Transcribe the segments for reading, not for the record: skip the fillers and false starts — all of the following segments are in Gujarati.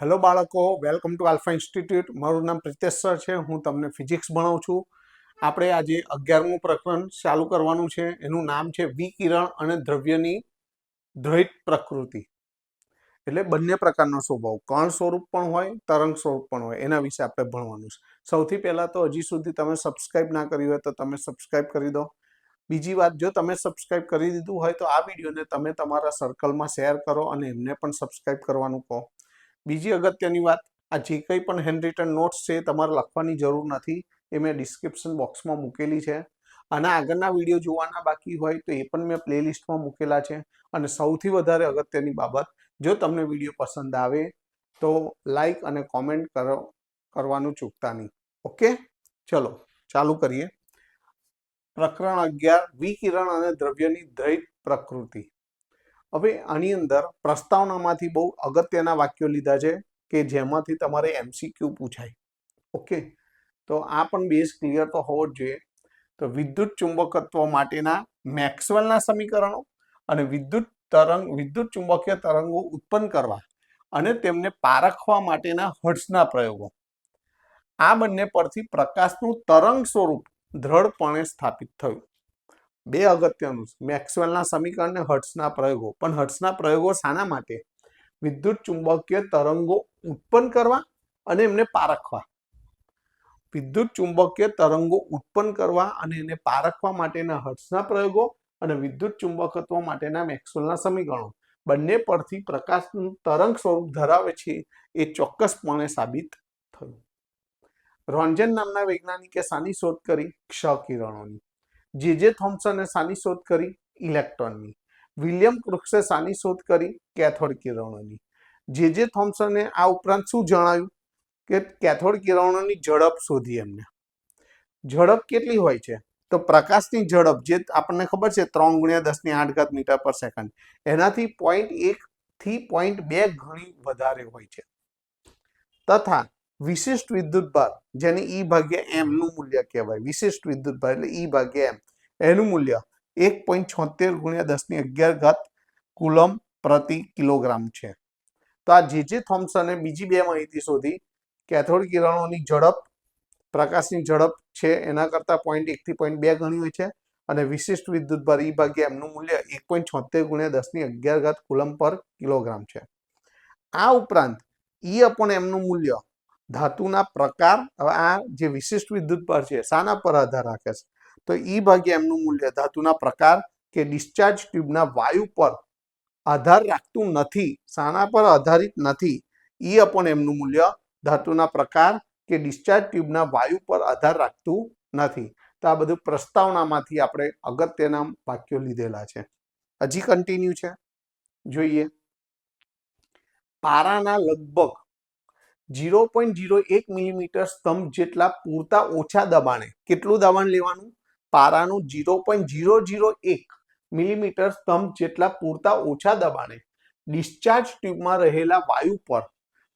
હેલો બાળકો, વેલકમ ટુ આલ્ફા ઇન્સ્ટિટ્યૂટ. મારું નામ પ્રિતેશ સર છે. હું તમને ફિઝિક્સ ભણાવું છું. આપણે આજે 11મું પ્રકરણ ચાલુ કરવાનું છે. એનું નામ છે વિકિરણ અને દ્રવ્યની દ્વૈત પ્રકૃતિ. એટલે બંને પ્રકારનો સ્વભાવ, કણ સ્વરૂપ પણ હોય, તરંગ સ્વરૂપ પણ હોય, એના વિશે આપણે ભણવાનું છે. સૌથી પહેલા તો હજી સુધી તમે સબસ્ક્રાઇબ ના કરી હોય તો તમે સબસ્ક્રાઇબ કરી દો. બીજી વાત, જો તમે સબસ્ક્રાઇબ કરી દીધું હોય તો આ વિડીયોને તમે તમારા સર્કલમાં શેર કરો અને એમને પણ સબસ્ક્રાઇબ કરવાનું કહો. બીજી અગત્યની વાત, આ જે કંઈ પણ હેન્ડ રિટન નોટ્સ છે તમારે લખવાની જરૂર નથી, એ મેં ડિસ્ક્રિપ્શન બોક્સમાં મૂકેલી છે. અને આગળના વિડીયો જોવાના બાકી હોય તો એ પણ મેં પ્લેલિસ્ટમાં મૂકેલા છે. અને સૌથી વધારે અગત્યની બાબત, જો તમને વિડીયો પસંદ આવે તો લાઈક અને કોમેન્ટ કરવાનું ચૂકતા નહીં. ઓકે, ચલો ચાલુ કરીએ. પ્રકરણ 11, વિકિરણ અને દ્રવ્યની દ્વૈત પ્રકૃતિ. હવે આની અંદર પ્રસ્તાવનામાંથી બહુ અગત્યના વાક્યો લીધા છે કે જેમાંથી તમારે MCQ પૂછાય. ઓકે, તો આ પણ બેઝ ક્લિયર તો હોવો જ જોઈએ. તો વિદ્યુત ચુંબકત્વ માટેના મેક્સવેલના સમીકરણો અને વિદ્યુત ચુંબકીય તરંગો ઉત્પન્ન કરવા અને તેમને પારખવા માટેના હર્ટ્ઝના પ્રયોગો. આ બંને પરથી પ્રકાશનું તરંગ સ્વરૂપ દ્રઢપણે સ્થાપિત થયું. બે અગત્યનું, મેક્સવેલના સમીકરણ ને હર્ટ્ઝના પ્રયોગો. પણ હર્ટ્ઝના પ્રયોગો શાના માટે? વિદ્યુત ચુંબકીય તરંગો ઉત્પન્ન કરવા અને એમને પારખવા. વિદ્યુત ચુંબકીય તરંગો ઉત્પન્ન કરવા અને એને પારખવા માટેના હર્ટ્ઝના પ્રયોગો અને વિદ્યુત ચુંબકત્વ માટેના મેક્સવેલના સમીકરણો બંને પરથી પ્રકાશનું તરંગ સ્વરૂપ ધરાવે છે એ ચોક્કસપણે સાબિત થયું. રોન્જન નામના વૈજ્ઞાનિકે શાની શોધ કરી? ક્ષ કિરણોની. જે થોમ્સને શાની શોધ કરી? ઇલેક્ટ્રોનની. વિલિયમ ક્રુક્સે શાની શોધ કરી? કેથોડ કિરણોની. જે થોમ્સને આ ઉપરાંત શું જણાવ્યું? કે કેથોડ કિરણોની ઝડપ શોધી એમને. ઝડપ કેટલી હોય છે? તો પ્રકાશની ઝડપ, જે આપણને ખબર છે 3 × 10⁸ મીટર પર સેકન્ડ, એનાથી 0.1 થી 0.2 ગણી વધારે હોય છે. તથા વિશિષ્ટ વિદ્યુતભાર, જેને E/m નું મૂલ્ય કહેવાય, વિશિષ્ટ વિદ્યુતભાર એટલે E/m, એનું મૂલ્ય 1.76 × 10⁻11 કુલમ પ્રતિ કિલોગ્રામ છે. તો આ જે થોમ્સને બીજી બે માહિતી શોધી, કેથોડ કિરણોની ઝડપ, પ્રકાશની ઝડપ છે એના કરતા 0.1 થી 0.2 ગણી હોય છે, અને વિશિષ્ટ વિદ્યુતભાર E/m નું મૂલ્ય 1.76 × 10⁻11 કુલમ પર કિલોગ્રામ છે. આ ઉપરાંત E/m નું મૂલ્ય ધાતુના પ્રકાર, હવે આ જે વિશિષ્ટ વિદ્યુતભાર છે શાના પર આધાર રાખે છે? તો E/m નું મૂલ્ય ધાતુના પ્રકાર કે ડિસ્ચાર્જ ટ્યુબના વાયુ પર આધાર રાખતું નથી. શાના પર આધારિત નથી? E/m નું મૂલ્ય ધાતુના પ્રકાર કે ડિસ્ચાર્જ ટ્યુબના વાયુ પર આધાર રાખતું નથી. તો આ બધું પ્રસ્તાવનામાંથી આપણે અગત્યના વાક્યો લીધેલા છે. હજી કન્ટિન્યુ છે, જોઈએ. પારાના લગભગ 0.01 મિલીમીટર સ્તંભ જેટલા પૂરતા ઓછા દબાણે, કેટલું દબાણ લેવાનું? પારાનું 0.001 મિલીમીટર સ્તંભ જેટલા પૂરતા ઓછા દબાણે ડિસ્ચાર્જ ટ્યુબમાં રહેલા વાયુ પર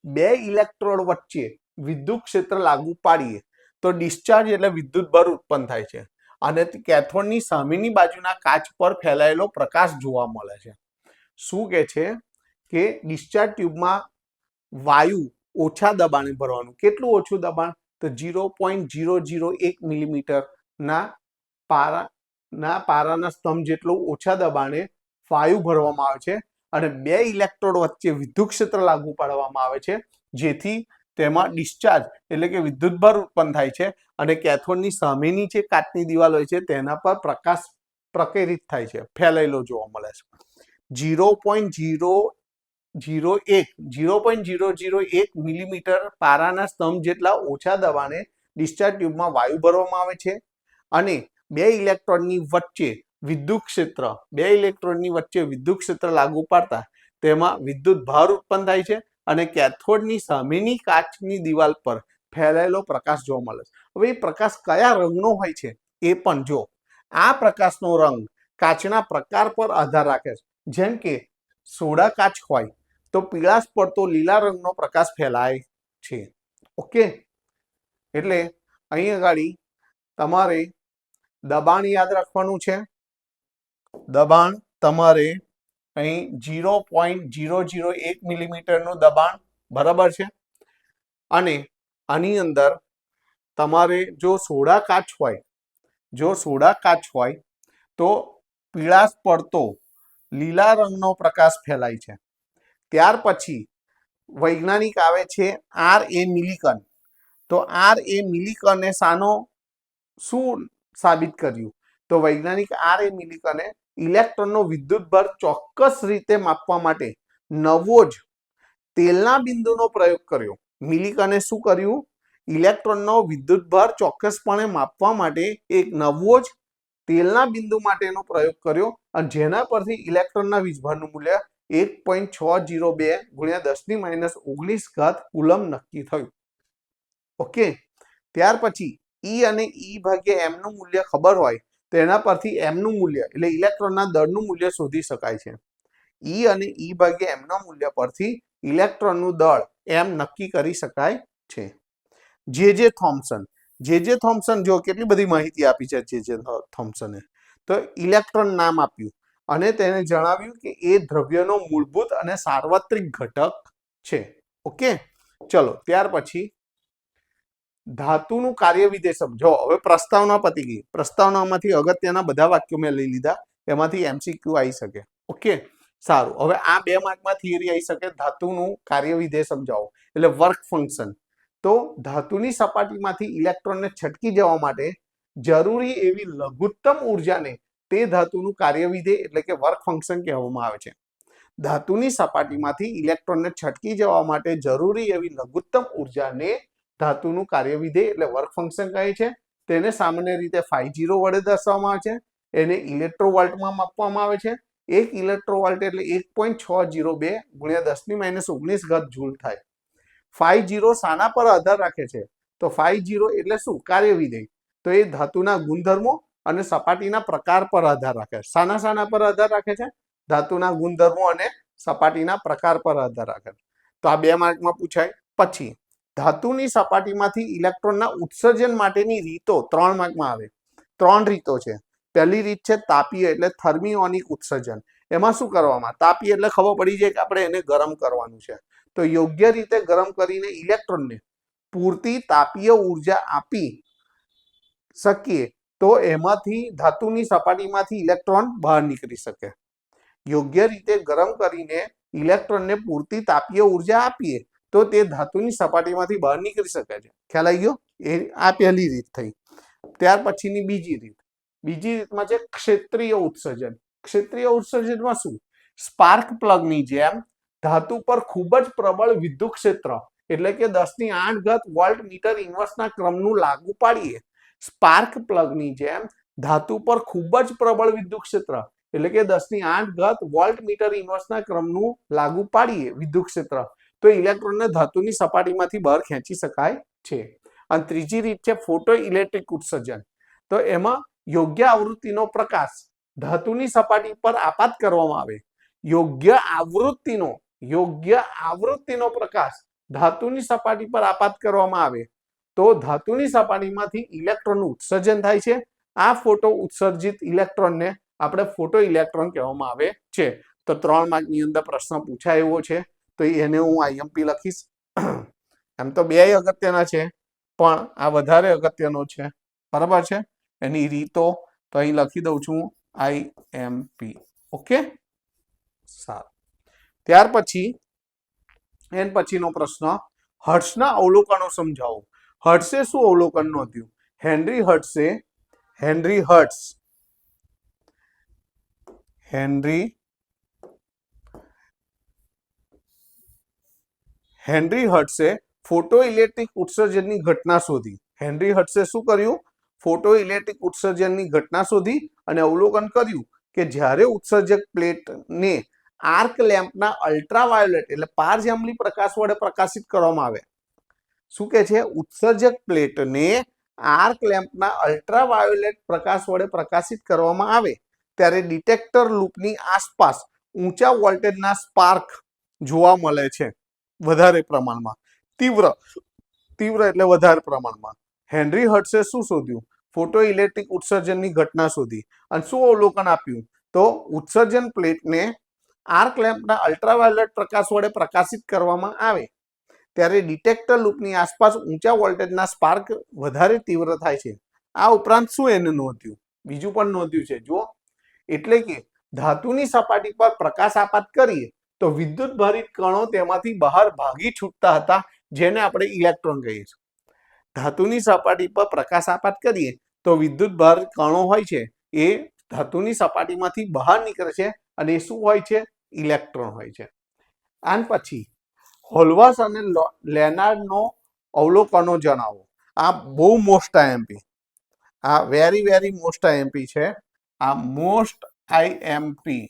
2 ઇલેક્ટ્રોડ વચ્ચે વિદ્યુત ક્ષેત્ર લાગુ પાડીએ તો ડિસ્ચાર્જ એટલે વિદ્યુતભાર ઉત્પન્ન થાય છે અને કેથોડની સામેની બાજુના કાચ પર ફેલાયેલો પ્રકાશ જોવા મળે છે. શું કહે છે? કે ડિસ્ચાર્જ ટ્યુબમાં વાયુ ઓછા દબાણે ભરવાનું. કેટલું ઓછું દબાણ? તો 0.001 મિલીમીટર ના પારાના સ્તંભ જેટલું ઓછા દબાણે વાયુ ભરવામાં આવે છે અને 2 ઇલેક્ટ્રોડ વચ્ચે વિદ્યુત ક્ષેત્ર લાગુ પાડવામાં આવે છે, જેથી તેમાં ડિસ્ચાર્જ એટલે કે વિદ્યુતભાર ઉત્પન્ન થાય છે અને કેથોડની સામેની જે કાચની દિવાલ હોય છે તેના પર પ્રકાશ પ્રકેરિત થાય છે, ફેલાયેલો જોવા મળે છે. 0.001 મિલીમીટર પારાના સ્તંભ જેટલા ઓછા દબાણે ડિસ્ચાર્જ ટ્યુબમાં વાયુ ભરવામાં આવે છે અને 2 ઇલેક્ટ્રોડની વચ્ચે વિદ્યુત ક્ષેત્ર લાગુ પાડતા તેમાં વિદ્યુત ભાર ઉત્પન્ન થાય છે અને કેથોડની સામેની કાચની દિવાલ પર ફેલાયેલો પ્રકાશ જોવા મળે છે. હવે એ પ્રકાશ કયા રંગનો હોય છે એ પણ જો. આ પ્રકાશનો રંગ કાચના પ્રકાર પર આધાર રાખે છે. જેમ કે સોડા કાચ હોય તો પીળાશ પડતો લીલા રંગનો પ્રકાશ ફેલાય છે. ઓકે, એટલે અહીં આગળ તમારે દબાણ યાદ રાખવાનું છે. દબાણ તમારે અહીં 0.001 મિલીમીટરનું દબાણ બરાબર છે। અને આની અંદર તમારે જો સોડા કાચ હોય તો પીળાશ પડતો લીલા રંગનો પ્રકાશ ફેલાય છે। ત્યાર પછી વૈજ્ઞાનિક આવે છે R.A. મિલિકન। તો R.A. મિલિકને શું સાબિત કર્યું? તો વૈજ્ઞાનિક R.A. મિલિકને ઇલેક્ટ્રોનનો વિદ્યુતભાર ચોક્કસ રીતે માપવા માટે નવો જ તેલના બિંદુનો પ્રયોગ કર્યો। મિલિકને શું કર્યું? ઇલેક્ટ્રોનનો વિદ્યુતભાર ચોક્કસપણે માપવા માટે એક નવો જ તેલના બિંદુ માટેનો પ્રયોગ કર્યો અને જેના પરથી ઇલેક્ટ્રોનના વીજભારનું મૂલ્ય 1.602 × 10⁻19 કુલમ નક્કી થયું। ઓકે, ત્યાર પછી E અને E/m નું મૂલ્ય ખબર હોય તો એના પરથી m નું મૂલ્ય એટલે ઇલેક્ટ્રોનના દળનું મૂલ્ય શોધી શકાય છે। E અને E/m ના મૂલ્ય પરથી ઇલેક્ટ્રોનનું દળ m નક્કી કરી શકાય છે। જે થોમ્સન જો કેટલી બધી માહિતી આપી છે જે થોમ્સને, તો ઇલેક્ટ્રોન નામ આપ્યું અને તેને જણાવ્યું કે એ દ્રવ્યનો મૂળભૂત અને સાર્વત્રિક ઘટક છે। ઓકે, ચલો ત્યાર પછી ધાતુનું કાર્યવિધેય સમજો। હવે પ્રસ્તાવના પતી ગઈ। પ્રસ્તાવનામાંથી અગત્યના બધા વાક્યો મેં લઈ લીધા, એમાંથી MCQ આવી શકે। ઓકે, સારું। હવે આ 2 માર્કમાં થિયરી આવી શકે। ધાતુનું કાર્યવિધેય સમજાવો એટલે વર્ક ફંક્શન। તો ધાતુની સપાટીમાંથી ઇલેક્ટ્રોનને છટકી જવા માટે જરૂરી એવી લઘુત્તમ ઉર્જાને તે ધાતુનું કાર્યવિધેય એટલે કે વર્ક ફંક્શન કહેવામાં આવે છે। ધાતુની સપાટીમાંથી ઇલેક્ટ્રોનને છટકી જવા માટે જરૂરી એવી લઘુત્તમ ઉર્જાને ધાતુનું કાર્યવિધેય એટલે વર્ક ફંક્શન કહે છે। તેને સામાન્ય રીતે φ0 વડે દર્શાવવામાં આવે છે। એને ઇલેક્ટ્રોવોલ્ટમાં માપવામાં આવે છે। 1 ઇલેક્ટ્રોવોલ્ટ એટલે 1.602 × 10⁻19 જૂલ થાય। φ0 શાના પર આધાર રાખે છે? તો φ0 એટલે શું? કાર્યવિધેય। તો એ ધાતુના ગુણધર્મો અને સપાટીના પ્રકાર પર આધાર રાખે છે। શાના પર આધાર રાખે છે? ધાતુના ગુણધર્મો અને સપાટીના પ્રકાર પર આધાર રાખે છે। તો આ 2 માર્કમાં પૂછાય। પછી ધાતુની સપાટીમાંથી ઇલેક્ટ્રોનના ઉત્સર્જન માટેની રીતો 3 માર્કમાં આવે। 3 રીતો છે। પહેલી રીત છે તાપીય એટલે થર્મિયોનિક ઉત્સર્જન। એમાં શું કરવામાં? તાપીય એટલે ખબર પડી જાય કે આપણે એને ગરમ કરવાનું છે। તો યોગ્ય રીતે ગરમ કરીને ઇલેક્ટ્રોનને પૂરતી તાપીય ઉર્જા આપી શકીએ તો એમાંથી ધાતુની સપાટીમાંથી ઇલેક્ટ્રોન બહાર નીકળી શકે। યોગ્ય રીતે ગરમ કરીને ઇલેક્ટ્રોનને પૂરતી તાપીય ઉર્જા આપીએ તો તે ધાતુની સપાટીમાંથી બહાર નીકળી શકે છે। ખ્યાલ આવી ગયો? આ પહેલી રીત થઈ। ત્યાર પછીની બીજી રીતમાં છે ક્ષેત્રીય ઉત્સર્જન। ક્ષેત્રીય ઉત્સર્જનમાં શું? સ્પાર્ક પ્લગની જેમ ધાતુ પર ખૂબ જ પ્રબળ વિદ્યુત ક્ષેત્ર એટલે કે 10⁸ વોલ્ટ મીટર ઇન્વર્સના ક્રમનું લાગુ પાડીએ। સ્પાર્ક પ્લગની જેમ ધાતુ પર ખૂબ જ પ્રબળ વિદ્યુત ક્ષેત્ર એટલે કે 10⁸ વોલ્ટ મીટર ઇન્વર્સના ક્રમનું લાગુ પાડીએ વિદ્યુત ક્ષેત્ર તો ઇલેક્ટ્રોનને ધાતુની સપાટીમાંથી બહાર ખેંચી શકાય છે। અને ત્રીજી રીત છે ફોટો ઇલેક્ટ્રિક ઉત્સર્જન। તો એમાં યોગ્ય આવૃત્તિનો પ્રકાશ ધાતુની સપાટી પર આપાત કરવામાં આવે। યોગ્ય આવૃત્તિનો પ્રકાશ ધાતુની સપાટી પર આપાત કરવામાં આવે તો ધાતુની સપાટીમાંથી ઇલેક્ટ્રોનનું ઉત્સર્જન થાય છે। આ ફોટો ઉત્સર્જિત ઇલેક્ટ્રોનને આપણે ફોટો ઇલેક્ટ્રોન કહેવામાં આવે છે। તો 3 માર્કની અંદર પ્રશ્ન પૂછાય એવો છે, તો એને હું IMP લખીશ। એમ તો 2 અગત્યના છે પણ આ વધારે અગત્યનો છે, બરાબર છે। એની રીતો તો અહીં લખી દઉં છું IMP। ઓકે, સારું। ત્યાર પછીનો પ્રશ્ન હર્ટ્ઝના અવલોકનો સમજાવો। હર્ટ્ઝે શું અવલોકન નોંધ્યું? હેનરી હર્ટ્ઝે ફોટો ઇલેક્ટ્રિક ઉત્સર્જનની ઘટના શોધી। હેનરી હર્ટ્ઝે શું કર્યું? ફોટો ઇલેક્ટ્રિક ઉત્સર્જનની ઘટના શોધી અને અવલોકન કર્યું કે જ્યારે ઉત્સર્જક પ્લેટને આર્ક લેમ્પના અલ્ટ્રાવાયોલેટ એટલે પારજાંબલી પ્રકાશ વડે પ્રકાશિત કરવામાં આવે। શું કે છે? ઉત્સર્જક પ્લેટને આર્ક લેમ્પના અલ્ટ્રાવાયોલેટ પ્રકાશ વડે પ્રકાશિત કરવામાં આવે ત્યારે ડિટેક્ટર લૂપની આસપાસ ઊંચા વોલ્ટેજના સ્પાર્ક જોવા મળે છે વધારે પ્રમાણમાં, તીવ્ર એટલે વધારે પ્રમાણમાં। હેનરી હર્ટ્ઝે શું શોધ્યું? ફોટો ઇલેક્ટ્રિક ઉત્સર્જનની ઘટના શોધી અને શું અવલોકન આપ્યું? તો ઉત્સર્જન પ્લેટને આર્ક લેમ્પના અલ્ટ્રાવાયોલેટ પ્રકાશ વડે પ્રકાશિત કરવામાં આવે ત્યારે ડિટેક્ટર લૂપની આસપાસ ઊંચા વોલ્ટેજના સ્પાર્ક વધારે તીવ્ર થાય છે. આ ઉપરાંત શું એને નોંધ્યું? બીજું પણ નોંધ્યું છે. જુઓ, એટલે કે ધાતુની સપાટી પર પ્રકાશ આપાત કરીએ તો વિદ્યુત ભારિત કણો તેમાંથી બહાર ભાગી છૂટતા હતા, જેને આપણે ઇલેક્ટ્રોન કહીએ છીએ. ધાતુની સપાટી પર પ્રકાશ આપાત કરીએ તો વિદ્યુત ભારિત કણો હોય છે એ ધાતુની સપાટીમાંથી બહાર નીકળે છે અને એ શું હોય છે? ઇલેક્ટ્રોન હોય છે. આન પછી હોલવાસ અને લેનાર્ડનો અવલોકનો જણાવો. આ બહુ મોસ્ટ આઈએમપી, આ વેરી મોસ્ટ આઈએમપી છે. આ મોસ્ટ આઈએમપી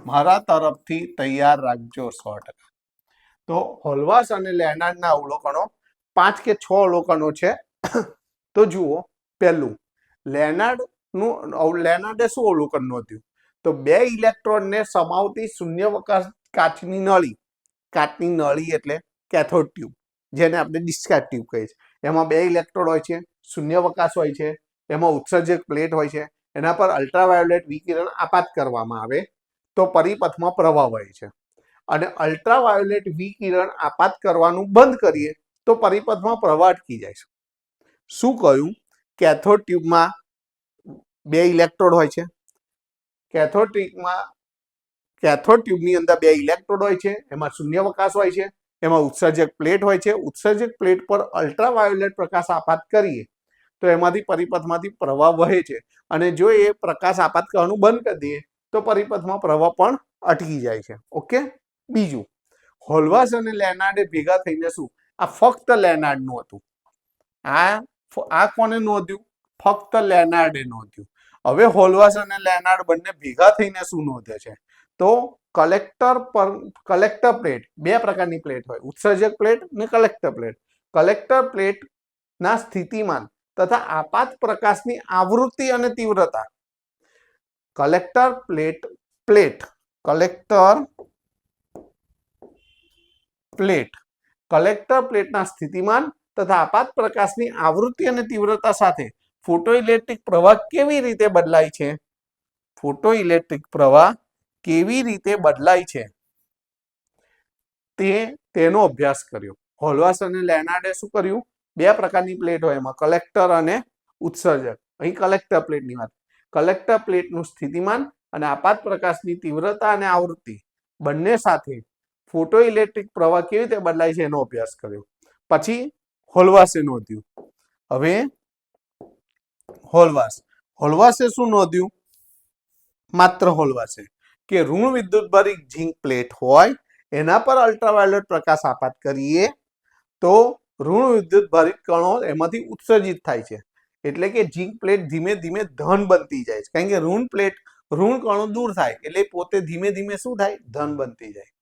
મારા તરફથી તૈયાર રાખજો 100%. તો હોલવાસ અને લેનાર્ડના અવલોકનો 5 કે 6 અવલોકનો છે. તો જુઓ, પહેલું લેનાર્ડે શું અવલોકન નોંધ્યું? તો 2 ઇલેક્ટ્રોનને સમાવતી શૂન્યાવકાશ કાચની નળી એટલે કેથોડ ટ્યુબ, જેને આપણે ડિસ્ચાર્જ ટ્યુબ કહીએ છીએ. એમાં 2 ઇલેક્ટ્રોડ હોય છે, શૂન્યાવકાશ હોય છે, એમાં ઉત્સર્જક પ્લેટ હોય છે. એના પર અલ્ટ્રાવાયોલેટ વિકિરણ આપાત કરવામાં આવે તો પરિપથમાં પ્રવાહ વહે છે, અને અલ્ટ્રાવાયોલેટ વિકિરણ આપાત કરવાનું બંધ કરીએ તો પરિપથમાં પ્રવાહ અટકી જાય છે. શું કહ્યું? કેથોડ ટ્યુબમાં 2 ઇલેક્ટ્રોડ હોય છે. કેથોડ ટ્યુબની અંદર 2 ઇલેક્ટ્રોડ હોય છે, એમાં શૂન્યાવકાશ હોય છે, એમાં ઉત્સર્જક પ્લેટ હોય છે. ઉત્સર્જક પ્લેટ પર અલ્ટ્રાવાયોલેટ પ્રકાશ આપાત કરીએ તો એમાંથી પરિપથમાંથી પ્રવાહ વહે છે, અને જો એ પ્રકાશ આપાત કરવાનું બંધ કરી દઈએ તો પરિપથમાં પ્રવાહ પણ અટકી જાય છે. ઓકે. બીજું, હોલવાસ અને લેનાર્ડે ભેગા થઈને શું? આ ફક્ત લેનાર્ડનું હતું. આ કોને નોંધ્યું? ફક્ત લેનાર્ડે નોંધ્યું. હવે હોલવાસ અને લેનાર્ડ બંને ભેગા થઈને શું નોંધે છે? તો કલેક્ટર પ્લેટ, 2 પ્રકારની પ્લેટ હોય, ઉત્સર્જક પ્લેટ અને કલેક્ટર પ્લેટ. કલેક્ટર પ્લેટના સ્થિતિમાન તથા આપાત પ્રકાશની આવૃત્તિ અને તીવ્રતા. કલેક્ટર પ્લેટના સ્થિતિમાન તથા આપાત પ્રકાશની આવૃત્તિ અને તીવ્રતા સાથે ફોટોઇલેક્ટ્રિક પ્રવાહ કેવી રીતે બદલાય છે? ફોટોઇલેક્ટ્રિક પ્રવાહ કેવી રીતે બદલાય છે તેનો અભ્યાસ કર્યો. હોલવાસ અને લેનાર્ડે શું કર્યું? 2 પ્રકારની પ્લેટ હોય, એમાં કલેક્ટર અને ઉત્સર્જક. અહીં કલેક્ટર પ્લેટની વાત. કલેક્ટર પ્લેટનું સ્થિતિમાન અને આપાત પ્રકાશની તીવ્રતા અને આવૃત્તિ બંને સાથે ફોટોઇલેક્ટ્રિક પ્રવાહ કેવી રીતે બદલાય છે એનો અભ્યાસ કર્યો. પછી હોલવાસે નોંધ્યું. હવે હોલવાસે શું નોંધ્યું? માત્ર હોલવાસે કે ઋણ વિદ્યુતભારિત ઝીંક પ્લેટ હોય, એના પર અલ્ટ્રાવાયોલેટ પ્રકાશ આપાત કરીએ તો ઋણ વિદ્યુતભારિત કણો એમાંથી ઉત્સર્જિત થાય છે. એટલે કે ઝીંક પ્લેટ ધીમે ધીમે ધન બનતી જાય છે, કારણ કે ઋણ કણો દૂર થાય એટલે પોતે ધીમે ધીમે શું થાય? ધન બનતી જાય.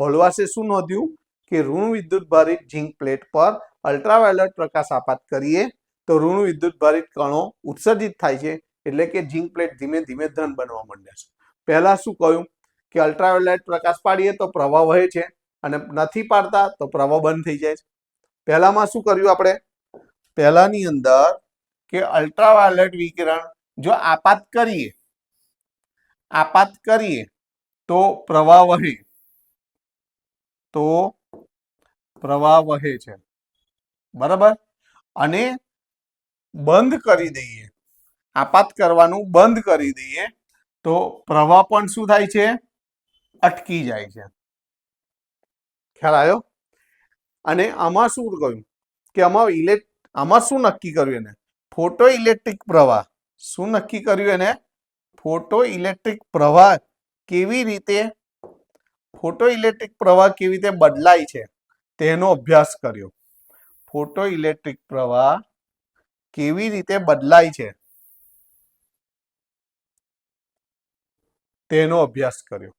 હોલવાસે શું નોંધ્યું? કે ઋણ વિદ્યુતભારિત ઝીંક પ્લેટ પર અલ્ટ્રાવાયોલેટ પ્રકાશ આપાત કરીએ તો ઋણ વિદ્યુતભારિત કણો ઉત્સર્જિત થાય છે, એટલે કે ઝીંક પ્લેટ ધીમે ધીમે ધન બનવા માંડે છે. પહેલા શું કહ્યું? કે અલ્ટ્રાવાયોલેટ પ્રકાશ પાડીએ તો પ્રવાહ વહે છે, અને નથી પાડતા તો પ્રવાહ બંધ થઈ જાય છે. પહેલામાં શું કર્યું આપણે? પહેલાની અંદર કે અલ્ટ્રાવાયોલેટ વિકિરણ જો આપાત કરીએ તો પ્રવાહ વહે છે, બરાબર. અને બંધ કરી દઈએ, આપાત કરવાનું બંધ કરી દઈએ તો પ્રવાહ પણ શું થાય છે? અટકી જાય છે. ખ્યાલ આવ્યો? અને આમાં શું કહ્યું? કે આમાં શું નક્કી કર્યું? એને ફોટો ઇલેક્ટ્રિક પ્રવાહ. શું નક્કી કર્યું? એને ફોટો ઇલેક્ટ્રિક પ્રવાહ કેવી રીતે બદલાય છે તેનો અભ્યાસ કર્યો. ફોટો ઇલેક્ટ્રિક પ્રવાહ કેવી રીતે બદલાય છે તેનો અભ્યાસ કર્યો.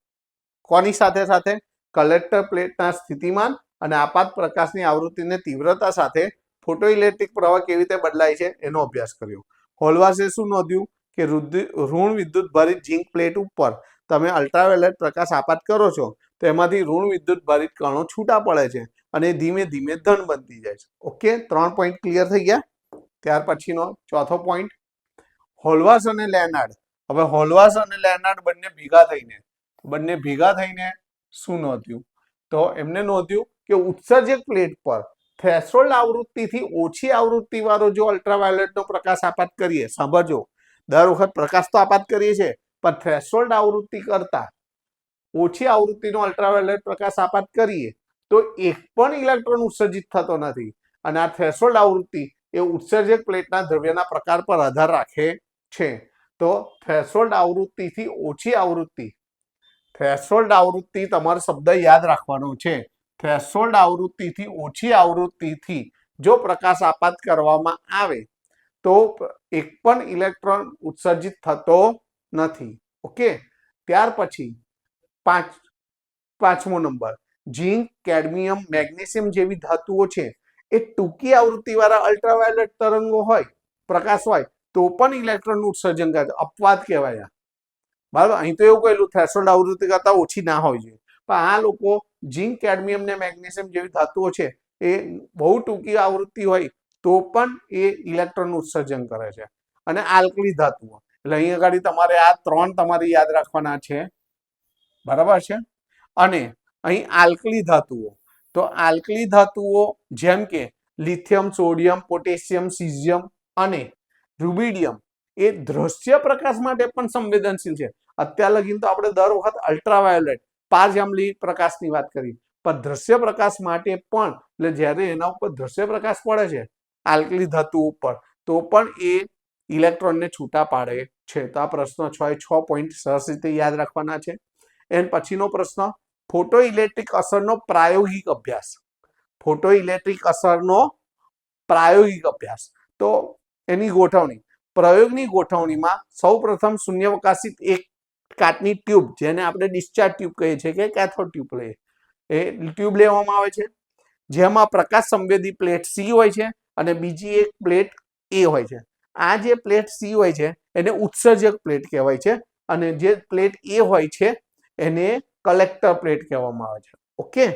કોની સાથે સાથે? કલેક્ટર પ્લેટના સ્થિતિમાન અને આપાત પ્રકાશની આવૃત્તિને તીવ્રતા સાથે ફોટોઇલેક્ટ્રિક પ્રવાહ કેવી રીતે બદલાય છે એનો અભ્યાસ કર્યો. હોલવાસે શું નોંધ્યું? કે ઋણ વિદ્યુતભારિત ઝીંક પ્લેટ ઉપર તમે અલ્ટ્રાવાયોલેટ પ્રકાશ આપાત કરો છો તો એમાંથી ઋણ વિદ્યુતભારિત કણો છૂટા પડે છે, અને ધીમે ધીમે ધન બનતી જાય છે. ઓકે, 3 પોઈન્ટ ક્લિયર થઈ ગયા. ત્યાર પછીનો ચોથો પોઈન્ટ, હોલવાસ અને લેનાર્ડ. હવે હોલવાસ અને લેનાર્ડ બંને ભેગા થઈને શું નોંધ્યું? તો એમને નોંધ્યું કે ઉત્સર્જક પ્લેટ પર થ્રેશોલ્ડ આવૃત્તિથી ઓછી આવૃત્તિ વાળો જો અલ્ટ્રાવાયોલેટનો પ્રકાશ આપાત કરીએ, સમજો દર વખત પ્રકાશ તો આપાત કરીએ છીએ, પણ થ્રેશોલ્ડ આવૃત્તિ કરતા ઓછી આવૃત્તિનો અલ્ટ્રાવાયોલેટ પ્રકાશ આપાત કરીએ તો એક પણ ઇલેક્ટ્રોન ઉત્સર્જિત થતો નથી. અને આ થ્રેશોલ્ડ આવૃત્તિ એ ઉત્સર્જક પ્લેટના દ્રવ્યના પ્રકાર પર આધાર રાખે છે. તો થ્રેશોલ્ડ આવૃત્તિથી ઓછી આવૃત્તિ, થ્રેશોલ્ડ આવૃત્તિ તમારો શબ્દ યાદ રાખવાનો છે. થ્રેશોલ્ડ આવૃત્તિથી ઓછી આવૃત્તિથી જો પ્રકાશ આપાત કરવામાં આવે તો એક પણ ઇલેક્ટ્રોન ઉત્સર્જિત થતો નથી. ઓકે, ત્યાર પછી પાંચમો નંબર, ઝીંક, કેડમિયમ, મેગ્નેશિયમ જેવી ધાતુઓ છે એ ટૂંકી આવૃત્તિ વાળા અલ્ટ્રાવાયોલેટ તરંગો હોય, પ્રકાશ હોય તો પણ ઇલેક્ટ્રોન ઉત્સર્જન કરે, અપવાદ કહેવાય. બરાબર, અહીં તો એવું કહેલું થ્રેશોલ્ડ આવૃત્તિ કરતા ઓછી ના હોય છે, પણ આ લોકો ઝીંક, કેડમિયમ ને મેગ્નેશિયમ જેવી ધાતુઓ છે એ બહુ ટૂંકી આવૃત્તિ હોય તો પણ એ ઇલેક્ટ્રોન ઉત્સર્જન કરે છે. અને આલ્કલી ધાતુઓ, એટલે અહીં આગળ તમારે આ ત્રણ તમારે યાદ રાખવાના છે. બરાબર છે. અને અહીં આલ્કલી ધાતુઓ, તો આલ્કલી ધાતુઓ જેમ કે લિથિયમ, સોડિયમ, પોટેશિયમ, સીઝિયમ અને રૂબિડિયમ એ દ્રશ્ય પ્રકાશ માટે પણ સંવેદનશીલ છે. અત્યાર લગીને તો આપણે દર વખત અલ્ટ્રાવાયોલેટ પારજાંબલી પ્રકાશની વાત કરી, પણ દ્રશ્ય પ્રકાશ માટે પણ, એટલે જ્યારે એના ઉપર દ્રશ્ય પ્રકાશ પડે છે આલ્કલી ધાતુ ઉપર, તો પણ એ ઇલેક્ટ્રોનને છૂટા પાડે છે. તો આ પ્રશ્ન 6 એ 6 પોઈન્ટ સરસ રીતે યાદ રાખવાના છે. એન પછીનો પ્રશ્ન, ફોટો ઇલેક્ટ્રિક અસરનો પ્રાયોગિક અભ્યાસ. ફોટો ઇલેક્ટ્રિક અસરનો પ્રાયોગિક અભ્યાસ, તો એની ગોઠવણી, પ્રયોગની ગોઠવણીમાં સૌપ્રથમ શૂન્યાવકાશિત એક કાચની ટ્યુબ, જેને આપણે ડિસ્ચાર્જ ટ્યુબ કહીએ છીએ કે કેથોડ ટ્યુબ લઈએ, એ ટ્યુબ લેવામાં આવે છે જેમાં પ્રકાશ સંવેદી પ્લેટ સી હોય છે અને બીજી એક પ્લેટ એ હોય છે. આ જે પ્લેટ સી હોય છે એને ઉત્સર્જક પ્લેટ કહેવાય છે અને જે પ્લેટ એ હોય છે એને કલેક્ટર પ્લેટ કહેવામાં આવે છે. ઓકે,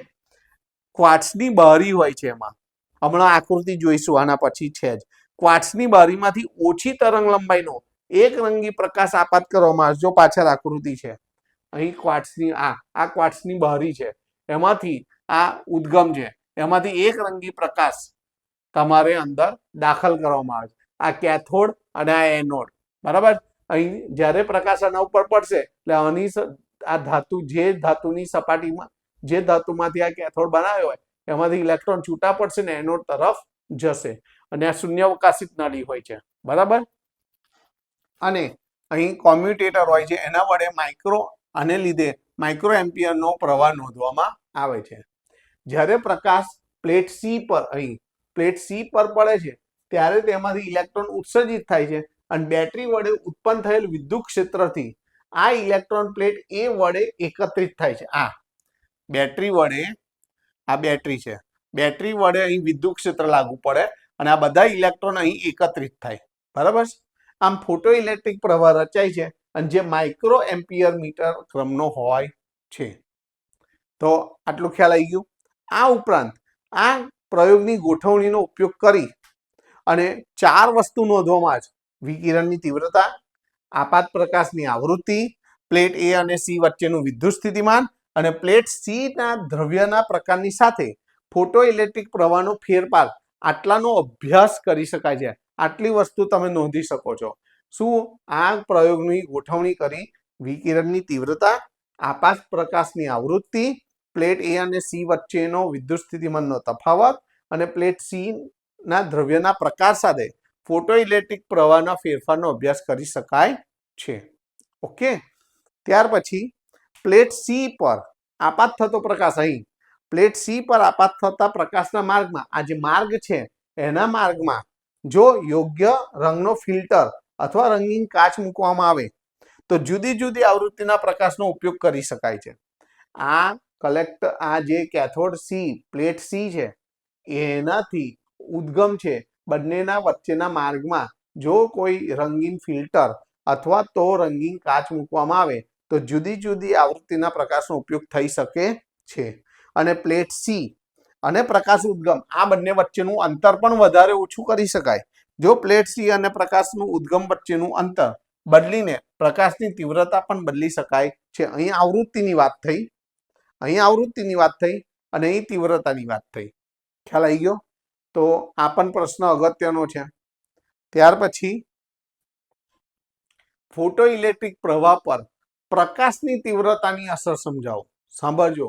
ક્વાર્ટ્સની બારી હોય છે, એમાં હમણાં આકૃતિ જોઈશું આના પછી છે જ. ક્વાર્ટ્સની બારીમાંથી ઓછી તરંગ લંબાઈનો એક રંગી પ્રકાશ આપાત કરવામાં આવે. જો પાછળ આકૃતિ છે, અહીં ક્વાર્ટ્સની આ ક્વાર્ટ્સની બારી છે, એમાંથી આ ઉદ્ગમ છે, એમાંથી એક રંગી પ્રકાશ તમારે અંદર દાખલ કરવામાં આવે છે. આ કેથોડ અને આ એનોડ. બરાબર, અહીં જ્યારે પ્રકાશ આના ઉપર પડશે એટલે આની આ ધાતુ, જે ધાતુની સપાટીમાં, જે ધાતુમાંથી આ કેથોડ બનાવ્યો હોય એમાંથી ઇલેક્ટ્રોન છૂટા પડશે ને એનોડ તરફ જશે. અને આ શૂન્યાવકાશિત નળી હોય છે. બરાબર, અને અહીં કોમ્યુટેટર હોય છે, એના વડે આને લીધે માઇક્રો એમ્પિયરનો પ્રવાહ નોંધવામાં આવે છે. જ્યારે પ્રકાશ પ્લેટ સી પર, અહીં પ્લેટ સી પર પડે છે ત્યારે તેમાંથી ઇલેક્ટ્રોન ઉત્સર્જિત થાય છે અને બેટરી વડે ઉત્પન્ન થયેલ વિદ્યુત ક્ષેત્રથી આ ઇલેક્ટ્રોન પ્લેટ એ વડે એકત્રિત થાય છે. આ બેટરી વડે, આ બેટરી છે, બેટરી વડે અહીં વિદ્યુત ક્ષેત્ર લાગુ પડે અને આ બધા ઇલેક્ટ્રોન અહીં એકત્રિત થાય. બરાબર, આમ ફોટો ઇલેક્ટ્રિક પ્રવાહ રચાય છે અને જે માઇક્રો એમ્પિયર મીટર ક્રમનો હોય છે. તો આટલું ખ્યાલ આવી ગયું. આ ઉપરાંત આ પ્રયોગની ગોઠવણીનો ઉપયોગ કરી અને 4 વસ્તુ નોંધવામાં આવે છે: વિકિરણની તીવ્રતા, આપાત પ્રકાશની આવૃત્તિ, પ્લેટ એ અને સી વચ્ચેનું વિદ્યુત સ્થિતિમાન અને પ્લેટ સી ના દ્રવ્યના પ્રકારની સાથે ફોટો ઇલેક્ટ્રિક પ્રવાહનો ફેરફાર, આટલાનો અભ્યાસ કરી શકાય છે. આટલી વસ્તુ તમે નોંધી શકો છો. શું? આ પ્રયોગની ગોઠવણી કરી વિકિરણની તીવ્રતા, આપાત પ્રકાશની આવૃત્તિ, પ્લેટ એ અને સી વચ્ચેનો વિદ્યુત સ્થિતિમાનનો તફાવત અને પ્લેટ સી ના દ્રવ્યના પ્રકાર સાથે ફોટો ઇલેક્ટ્રિક પ્રવાહના ફેરફારનો અભ્યાસ કરી શકાય છે. ઓકે, ત્યાર પછી પ્લેટ સી પર આપાત થતો પ્રકાશ, અહીં પ્લેટ સી પર આપાત થતા પ્રકાશના માર્ગમાં, આ જે માર્ગ છે એના માર્ગમાં જો યોગ્ય રંગનો ફિલ્ટર અથવા રંગીન કાચ મૂકવામાં આવે તો જુદી જુદી આવૃત્તિના પ્રકાશનો ઉપયોગ કરી શકાય છે. આ જે કેથોડ સી, પ્લેટ સી છે એનાથી ઉદ્ગમ છે, બંનેના વચ્ચેના માર્ગમાં જો કોઈ રંગીન ફિલ્ટર અથવા તો રંગીન કાચ મૂકવામાં આવે તો જુદી જુદી આવૃત્તિના પ્રકાશનો ઉપયોગ થઈ શકે છે. અને પ્લેટ સી અને પ્રકાશ ઉદ્ગમ, આ બંને વચ્ચેનું અંતર પણ વધારે ઓછું કરી શકાય. જો પ્લેટ સી અને પ્રકાશનું ઉદ્ગમ વચ્ચેનું અંતર બદલીને પ્રકાશની તીવ્રતા પણ બદલી શકાય છે. અહીં આવૃત્તિની વાત થઈ, અને અહીં તીવ્રતાની વાત થઈ. ખ્યાલ આવી ગયો? તો આ પણ પ્રશ્ન અગત્યનો છે. ત્યાર પછી ફોટો ઇલેક્ટ્રિક પ્રવાહ પર પ્રકાશની તીવ્રતાની અસર સમજાવો. સાંભળજો,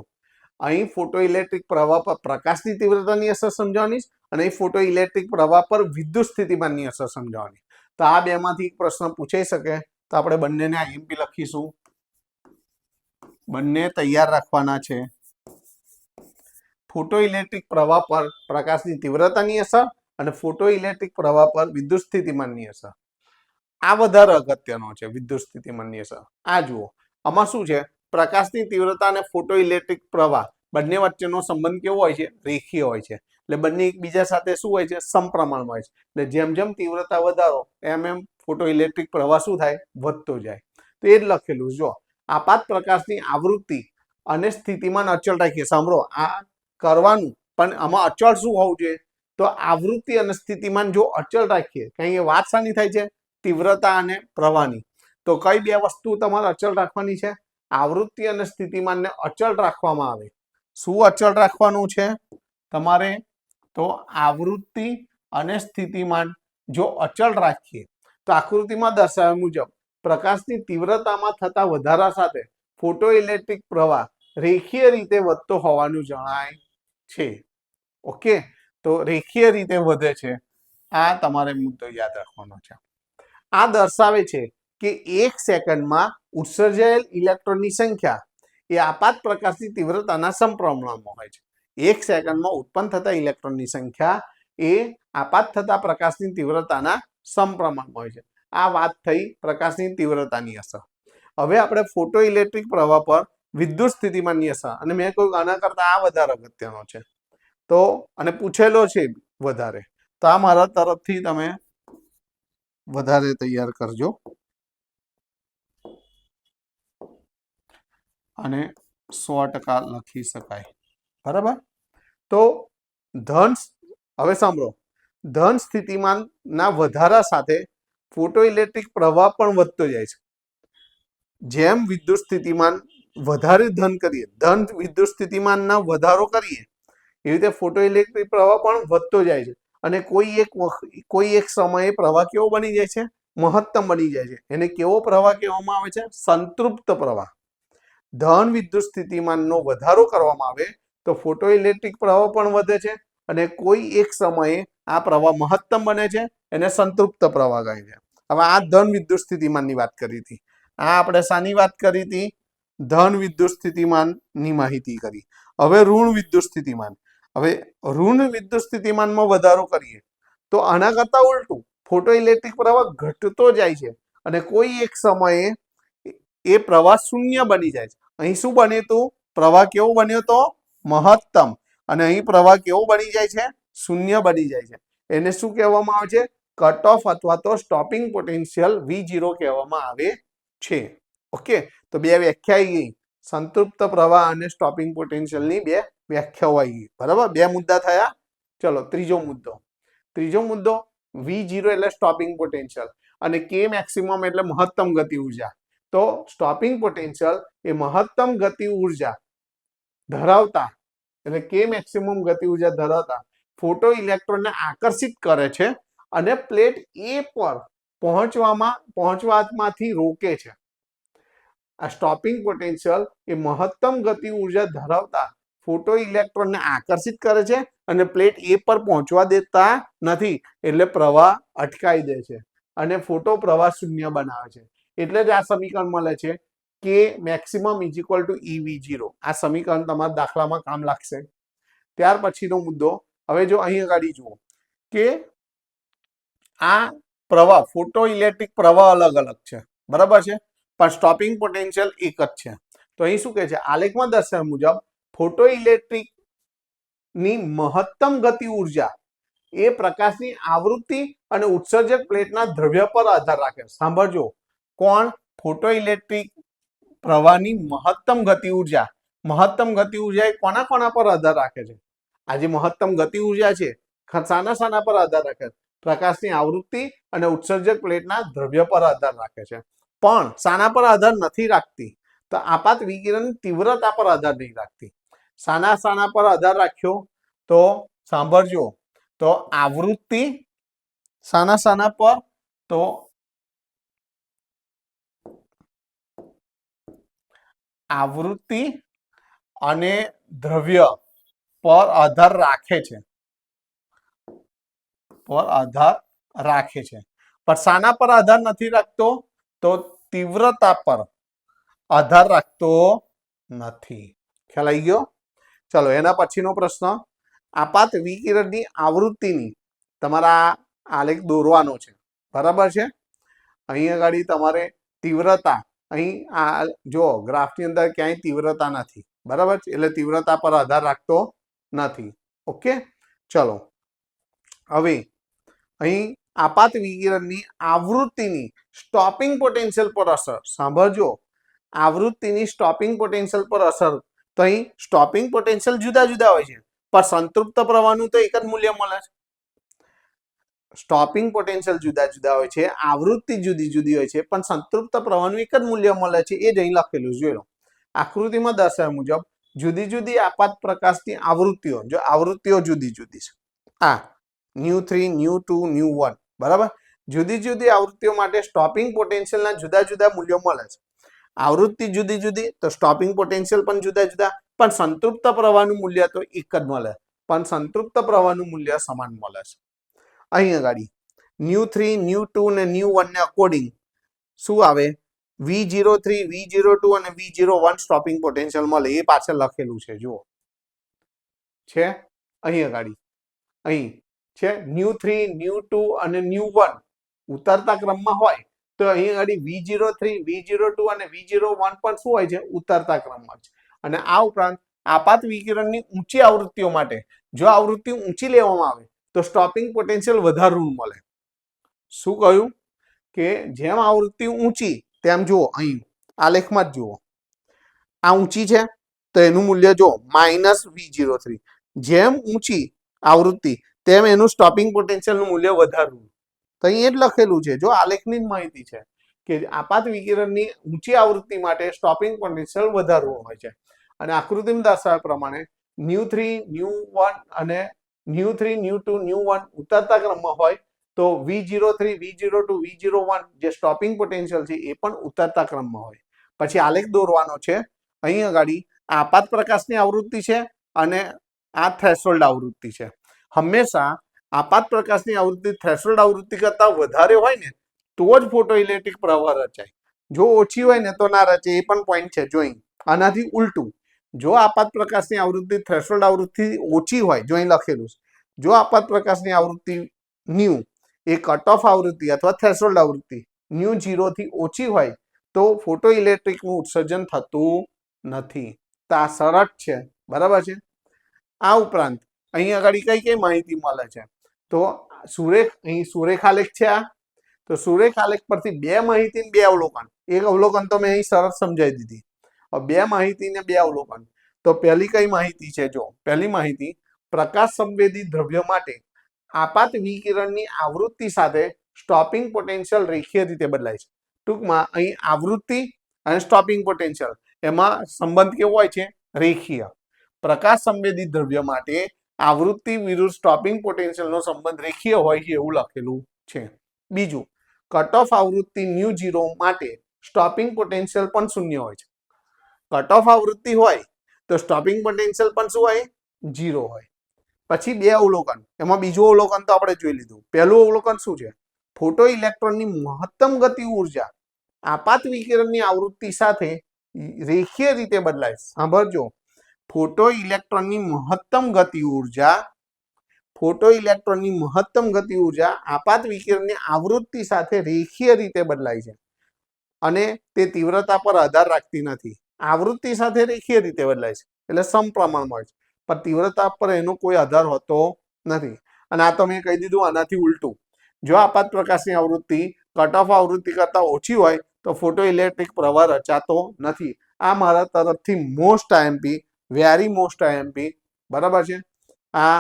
અહીં ફોટો ઇલેક્ટ્રિક પ્રવાહ પર પ્રકાશની તીવ્રતાની અસર સમજાવવાની અને અહીં ફોટો ઇલેક્ટ્રિક પ્રવાહ પર વિદ્યુત સ્થિતિમાનની અસર સમજાવવાની. તો આ બેમાંથી એક પ્રશ્ન પૂછાઈ શકે. તો આપણે બંનેને આઈએમપી લખીશું. બંને તૈયાર રાખવાના છે. ફોટો ઇલેક્ટ્રિક પ્રવાહ પર પ્રકાશની તીવ્રતાની અસર અને ફોટો ઇલેક્ટ્રિક પ્રવાહ પર વિદ્યુત સ્થિતિમાનની અસર. આ વધારે અગત્યનો છે. વિદ્યુત સ્થિતિમાનની અસર આ જુઓ, આમાં શું છે, પ્રકાશની તીવ્રતા અને ફોટો ઇલેક્ટ્રિક પ્રવાહ બંને વચ્ચેનો સંબંધ કેવો હોય છે? રેખીય હોય છે. એટલે બંને એકબીજા સાથે શું હોય છે? સમપ્રમાણમાં હોય છે. એટલે જેમ જેમ તીવ્રતા વધારો એમ એમ ફોટો ઇલેક્ટ્રિક પ્રવાહ શું થાય? વધતો જાય. તો એ જ લખેલું. જો આપાત પ્રકાશની આવૃત્તિ અને સ્થિતિમાન અચળ રાખીએ. સાંભળો, આ કરવાનું, પણ આમાં અચળ શું હોવું જોઈએ? તો આવૃત્તિ અને સ્થિતિમાન જો અચળ રાખીએ, કારણ કે વાત શાની થાય છે? તીવ્રતા અને પ્રવાહની. તો કઈ બે વસ્તુ તમારે અચળ રાખવાની છે? આવૃત્તિ અને સ્થિતિમાનને અચળ રાખવામાં આવે. શું અચળ રાખવાનું છે તમારે? તો આવૃત્તિ અને સ્થિતિમાન જો અચળ રાખીએ તો આકૃતિમાં દર્શાવ્યા મુજબ પ્રકાશની તીવ્રતામાં થતા વધારા સાથે ફોટો ઇલેક્ટ્રિક પ્રવાહ રેખીય રીતે વધતો હોવાનું જણાય છે. ઓકે, તો રેખીય રીતે વધે છે. આ તમારે મુદ્દો યાદ રાખવાનો છે. આ દર્શાવે છે કે 1 સેકન્ડમાં ઉત્સર્જાયેલ ઇલેક્ટ્રોનની સંખ્યા એ આપાત પ્રકાશની તીવ્રતાના સમપ્રમાણમાં હોય છે. 1 સેકન્ડમાં ઉત્પન્ન થતા ઇલેક્ટ્રોનની સંખ્યા એ આપાત થતા પ્રકાશની તીવ્રતાના સમપ્રમાણમાં હોય છે. આ વાત થઈ પ્રકાશની તીવ્રતાની અસર. હવે આપણે ફોટો ઇલેક્ટ્રિક પ્રવાહ પર વિદ્યુત સ્થિતિમાનની અસર, અને મેં કહ્યું આના કરતા આ વધારે અગત્યનો છે. તો અને પૂછેલો છે વધારે, તો આ મારા તરફથી તમે વધારે તૈયાર કરજો અને 100% લખી શકાય. બરાબર? તો ધન, હવે સાંભળો, ધન સ્થિતિમાનના વધારા સાથે ફોટો ઇલેક્ટ્રિક પ્રવાહ પણ વધતો જાય છે. જેમ વિદ્યુત સ્થિતિમાન વધારે ધન કરીએ, ધન વિદ્યુત સ્થિતિમાનના વધારો કરીએ, એવી રીતે ફોટો ઇલેક્ટ્રિક પ્રવાહ પણ વધતો જાય છે. અને કોઈ એક સમયે પ્રવાહ કેવો બની જાય છે? મહત્તમ બની જાય છે. એને કેવો પ્રવાહ કહેવામાં આવે છે? સંતૃપ્ત પ્રવાહ. ધન વિદ્યુત સ્થિતિમાનનો વધારો કરવામાં આવે તો ફોટો ઇલેક્ટ્રિક પ્રવાહ પણ વધે છે અને કોઈ એક સમયે આ પ્રવાહ મહત્તમ બને છે. એને સંતૃપ્ત પ્રવાહ કહે છે. હવે આ ધન વિદ્યુત સ્થિતિમાનની વાત કરી હતી. આ આપણે શાની વાત કરી હતી? ધન વિદ્યુત સ્થિતિમાનની માહિતી કરી. હવે ઋણ વિદ્યુત સ્થિતિમાન. હવે ઋણ વિદ્યુત સ્થિતિમાનમાં વધારો કરીએ તો આના કરતા ઉલટું ફોટો ઇલેક્ટ્રિક પ્રવાહ ઘટતો જાય છે અને કોઈ એક સમયે એ પ્રવાહ શૂન્ય બની જાય છે. અહીં શું બન્યું હતું? પ્રવાહ કેવો બન્યો તો? મહત્તમ. અને અહીં પ્રવાહ કેવો બની જાય છે? શૂન્ય બની જાય છે. એને શું કહેવામાં આવે છે? કટ ઓફ અથવા તો સ્ટોપિંગ પોટેન્શિયલ V0 કહેવામાં આવે છે. ઓકે, તો બે વ્યાખ્યા આવી ગઈ. સંતૃપ્ત પ્રવાહ અને સ્ટોપિંગ પોટેન્શિયલની બે વ્યાખ્યાઓ આવી ગઈ. બરાબર? બે મુદ્દા થયા. ચલો ત્રીજો મુદ્દો V0 એટલે સ્ટોપિંગ પોટેન્શિયલ અને K મેક્સિમમ એટલે મહત્તમ ગતિ ઉર્જા. તો સ્ટોપિંગ પોટેન્શિયલ એ મહત્તમ ગતિ ઉર્જા ધરાવતા, એટલે K મેક્સિમમ ગતિ ઉર્જા ધરાવતા ફોટો ઇલેક્ટ્રોનને આકર્ષિત કરે છે અને પ્લેટ A પર પહોંચવામાંથી રોકે છે. આ સ્ટોપિંગ પોટેન્શિયલ એ મહત્તમ ગતિ ઉર્જા ધરાવતા ફોટો ઇલેક્ટ્રોનને આકર્ષિત કરે છે અને પ્લેટ A પર પહોંચવા દેતા નથી. એટલે પ્રવાહ અટકાઈ દે છે અને ફોટો પ્રવાહ શૂન્ય બનાવે છે. એટલે જ આ સમીકરણ મળે છે કે maximum is equal to EV0. આ સમીકરણ તમારા દાખલામાં કામ લાગશે. ત્યાર પછીનો મુદ્દો, હવે જો અહીં આગળ જુઓ કે આ પ્રવાહ ફોટો ઇલેક્ટ્રિક પ્રવાહ અલગ અલગ છે. બરાબર છે? પણ સ્ટોપિંગ પોટેન્શિયલ એક જ છે. તો અહીં શું કહે છે? આલેખમાં દર્શાવ્યા મુજબ ફોટો ઇલેક્ટ્રિક ની મહત્તમ ગતિ ઉર્જા એ પ્રકાશની આવૃત્તિ અને ઉત્સર્જક પ્લેટના દ્રવ્ય પર આધાર રાખે છે. સાંભળજો, કોણ? ફોટો ઇલેક્ટ્રિક પ્રવાહની મહત્તમ ગતિ ઉર્જા. મહત્તમ ગતિ ઉર્જા એ કોના પર આધાર રાખે છે? આ જે મહત્તમ ગતિ ઉર્જા છે શાના પર આધાર રાખે છે? પ્રકાશની આવૃત્તિ અને ઉત્સર્જક પ્લેટના દ્રવ્ય પર આધાર રાખે છે. પણ શાના પર આધાર નથી રાખતી? તો આપાત વિકિરણ તીવ્રતા પર આધાર નહીં રાખતી. શાના શાના પર આધાર રાખ્યો? તો સાંભળજો, તો આવૃત્તિ શાના શાના પર? તો આવૃત્તિ અને દ્રવ્ય પર આધાર રાખે છે, પર આધાર રાખે છે. પણ શાના પર આધાર નથી રાખતો? તો તીવ્રતા પર આધાર રાખતો નથી. ખ્યાલ આવી ગયો? ચલો એના પછીનો પ્રશ્ન, આપાત વિકિરણની આવૃત્તિની તમારા આલેખ દોરવાનો છે, બરાબર છે. અહીં આગળ તમારે તીવ્રતા, અહીં આ જો ગ્રાફની અંદર ક્યાંય તીવ્રતા નથી, બરાબર છે, એટલે તીવ્રતા પર આધાર રાખતો નથી. ઓકે, ચલો હવે અહીં આપાત વિકિરણની આવૃત્તિની સ્ટોપિંગ પોટેન્શિયલ પર અસર. સાંભળજો, આવૃત્તિની સ્ટોપિંગ પોટેન્શિયલ પર અસર. તો અહીં સ્ટોપિંગ પોટેન્શિયલ જુદા જુદા હોય છે, પણ સંતૃપ્ત પ્રવાહનું તો એક જ મૂલ્ય મળે છે. સ્ટોપિંગ પોટેન્શિયલ જુદા જુદા હોય છે, આવૃત્તિ જુદી જુદી હોય છે, પણ સંતૃપ્ત પ્રવાહનું એક જ મૂલ્ય મળે છે. એ જ અહીં લખેલું જોઈ લો. આકૃતિમાં દર્શાવ્યા મુજબ જુદી જુદી આપાત પ્રકાશની આવૃત્તિઓ, જો આવૃત્તિઓ જુદી જુદી છે, આ ν3, ν2, ν1, બરાબર. જુદી જુદી આવૃત્તિઓ માટે સ્ટોપિંગ પોટેન્શિયલના જુદા જુદા મૂલ્યો મળે છે. આવૃત્તિ જુદી જુદી તો સ્ટોપિંગ પોટેન્શિયલ પણ જુદા જુદા, પણ સંતૃપ્ત પ્રવાહનું મૂલ્ય તો એક જ મળે, પણ સંતૃપ્ત પ્રવાહનું મૂલ્ય સમાન મળે છે. અહીં આગળ ν3, ν2 અને ν1 ને અકોર્ડિંગ શું આવે? V03, V02 અને V01 સ્ટોપિંગ પોટેન્શિયલ મળે. એ પાછળ લખેલું છે, જુઓ છે અહીં આગળ. અહીં છે ν3, ν2 અને ν1 ઉતરતા ક્રમમાં હોય તો અહીં આગળ V03, V02 અને V01 પણ શું હોય છે? ઉતરતા ક્રમમાં છે. અને આ ઉપરાંત આપાત વિકિરણની ઊંચી આવૃત્તિઓ માટે જો આવૃત્તિ ઊંચી લેવામાં આવે તો સ્ટોપિંગ પોટેન્શિયલ વધારવું મળે. શું કહ્યું? કે જેમ આવૃત્તિ ઊંચી તેમ જુઓ, અહીં આલેખમાં જ જુઓ, આ ઊંચી છે તો એનું મૂલ્ય જો -V03. જેમ ઊંચી આવૃત્તિ તેમ એનું સ્ટોપિંગ પોટેન્શિયલનું મૂલ્ય વધારવું. તો અહીં એ જ લખેલું છે, જો આલેખની જ માહિતી છે કે આપાત વિકિરણની ઊંચી આવૃત્તિ માટે સ્ટોપિંગ પોટેન્શિયલ વધારવું હોય છે. અને આકૃતિમાં દર્શાવ્યા પ્રમાણે ν3, ν1 અને ν3, ν2, ν1 ઉતરતા ક્રમમાં હોય તો V03, V02, V01 જે સ્ટોપિંગ પોટેન્શિયલ છે એ પણ ઉતરતા ક્રમમાં હોય. પછી આલેખ દોરવાનો છે. અહીં આગળ આપાત પ્રકાશની આવૃત્તિ છે અને આ થ્રેશોલ્ડ આવૃત્તિ છે. હંમેશા આપાત પ્રકાશની આવૃત્તિ થ્રેશોલ્ડ આવૃત્તિ કરતા વધારે હોય ને તો જ ફોટોઇલેક્ટ્રિક પ્રવાહ રચાય. જો ઓછી હોય ને તો ના રચે. એ પણ પોઈન્ટ છે. જોઈ આનાથી ઉલટું, જો આપાત પ્રકાશની આવૃત્તિ થ્રેશોલ્ડ આવૃત્તિ ઓછી હોય, જો અહીં લખેલું છે, જો આપાત પ્રકાશની આવૃત્તિ ન્યુ એ કટ ઓફ આવૃત્તિ અથવા થ્રેશોલ્ડ આવૃત્તિ ν0 થી ઓછી હોય તો ફોટો ઇલેક્ટ્રિકનું ઉત્સર્જન થતું નથી. તો આ શરત છે, બરાબર છે. આ ઉપરાંત અહીં આગળ કઈ કઈ માહિતી મળે છે? તો અહીં સુરેખાલેખ છે. આ તો સુરેખાલેખ પરથી બે માહિતી ને બે અવલોકન. એક અવલોકન તો મેં અહીં સરસ સમજાવી દીધી. બે માહિતી ને બે અવલોકન. તો પહેલી કઈ માહિતી છે? જો પહેલી માહિતી, પ્રકાશ સંવેદી દ્રવ્ય માટે આપાત વિકિરણની આવૃત્તિ સાથે સ્ટોપિંગ પોટેન્શિયલ રેખીય રીતે બદલાય છે. ટૂંકમાં અહીં આવૃત્તિ અને સ્ટોપિંગ પોટેન્શિયલ એમાં સંબંધ કેવો હોય છે? રેખીય. પ્રકાશ સંવેદી દ્રવ્ય માટે આવૃત્તિ વિરુદ્ધ સ્ટોપિંગ પોટેન્શિયલનો સંબંધ રેખીય હોય છે એવું લખેલું છે. બીજું, કટ ઓફ આવૃત્તિ ν0 માટે સ્ટોપિંગ પોટેન્શિયલ પણ શૂન્ય હોય છે. કટ ઓફ આવૃત્તિ હોય તો સ્ટોપિંગ પોટેન્શિયલ પણ શું હોય? 0 હોય. પછી બે અવલોકન. એમાં બીજું અવલોકન તો આપણે જોઈ લીધું. પહેલું અવલોકન શું છે? ફોટો ઇલેક્ટ્રોનની મહત્તમ ગતિ ઉર્જા આપાત વિકિરણની આવૃત્તિ સાથે રેખીય રીતે બદલાય. સાંભળજો, ફોટો ઇલેક્ટ્રોનની મહત્તમ ગતિ ઉર્જા આપાત વિકિરણની આવૃત્તિ સાથે રેખીય રીતે બદલાય છે અને તે તીવ્રતા પર આધાર રાખતી નથી. આવૃત્તિ સાથે રેખીય રીતે બદલાય છે એટલે સમપ્રમાણમાં હોય છે, પણ તીવ્રતા પર એનો કોઈ આધાર હોતો નથી. અને આ તો મેં કહી દીધું આનાથી ઉલટું. જો આપાત પ્રકાશની આવૃત્તિ કટ ઓફ આવૃત્તિ કરતા ઓછી હોય તો ફોટો ઇલેક્ટ્રિક પ્રવાહ રચાતો નથી. આ મારા તરફથી most IMP, very most IMP, બરાબર છે. આ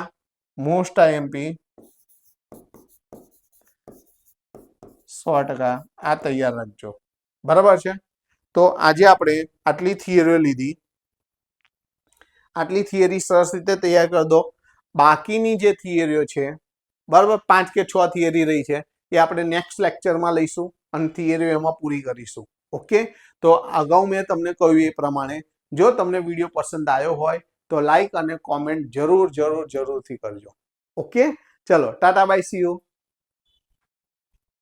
મોસ્ટ આઈએમપી 100% આ તૈયાર રાખજો, બરાબર છે. તો આજે આપણે આટલી થિયરીઓ લીધી. આટલી થિયરી સરસ રીતે તૈયાર કરી દો. બાકીની જે થિયરીઓ છે બરાબર 5 કે 6 થિયરી રહી છે એ આપણે નેક્સ્ટ લેક્ચરમાં લઈશું અને થિયરીઓ એમાં પૂરી કરીશું. ઓકે, તો અગાઉ મેં તમને કહ્યું એ પ્રમાણે જો તમને વિડીયો પસંદ આવ્યો હોય તો લાઈક અને કોમેન્ટ જરૂરથી કરજો. ઓકે, ચલો ટાટા બાય, સી યુ.